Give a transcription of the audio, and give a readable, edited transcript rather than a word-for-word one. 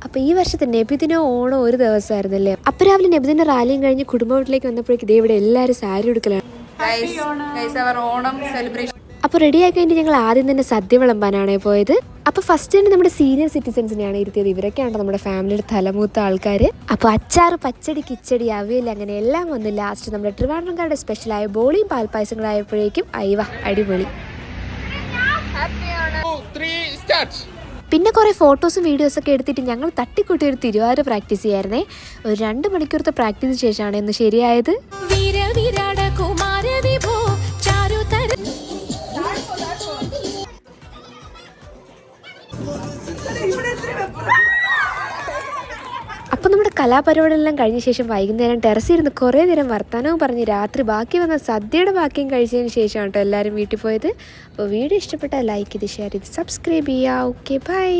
അപ്പോൾ ഈ വർഷത്തെ നബിദിനോ ഓണം ഒരു ദിവസമായിരുന്നല്ലേ. അപ്പോൾ രാവിലെ നബിദിൻ്റെ റാലിയും കഴിഞ്ഞ് കുടുംബ വീട്ടിലേക്ക് വന്നപ്പോഴേക്കും ഇതേ ഇവിടെ എല്ലാവരും സാരി എടുക്കലാണ്. അപ്പോൾ റെഡിയായി കഴിഞ്ഞിട്ട് ഞങ്ങൾ ആദ്യം തന്നെ സദ്യ വിളമ്പാനാണ് പോയത്. അപ്പോൾ ഫസ്റ്റ് തന്നെ നമ്മുടെ സീനിയർ സിറ്റിസൺസിനെയാണ് ഇരുത്തിയത്. ഇവരൊക്കെയാണ് നമ്മുടെ ഫാമിലിയുടെ തലമൂത്ത ആൾക്കാർ. അപ്പോൾ അച്ചാറ്, പച്ചടി, കിച്ചടി, അവിയൽ അങ്ങനെ എല്ലാം വന്ന് ലാസ്റ്റ് നമ്മുടെ ട്രിവാൻഡ്രംകാരുടെ സ്പെഷ്യലായ ബോളിയും പാൽപ്പായസങ്ങളായപ്പോഴേക്കും അയവ അടിപൊളി. പിന്നെ കുറേ ഫോട്ടോസും വീഡിയോസൊക്കെ എടുത്തിട്ട് ഞങ്ങൾ തട്ടിക്കൂട്ടി ഒരു തിരുവാതിര പ്രാക്ടീസ് ചെയ്യായിരുന്നേ. ഒരു 2 മണിക്കൂറത്തെ പ്രാക്ടീസിന് ശേഷമാണ് ഇന്ന് ശരിയായത്. അപ്പോൾ നമ്മുടെ കലാപരിപാടികളെല്ലാം കഴിഞ്ഞ ശേഷം വൈകുന്നേരം ടെറസിൽ ഇരുന്ന് കുറേ നേരം വർത്തമാനവും പറഞ്ഞ് രാത്രി ബാക്കി വന്ന സദ്യയുടെ ബാക്കിയും കഴിച്ചതിന് ശേഷമാണ് കേട്ടോ എല്ലാവരും വീട്ടിൽ പോയത്. അപ്പോൾ വീഡിയോ ഇഷ്ടപ്പെട്ടാൽ ലൈക്ക് ചെയ്ത് ഷെയർ ചെയ്ത് സബ്സ്ക്രൈബ് ചെയ്യുക. Okay, by.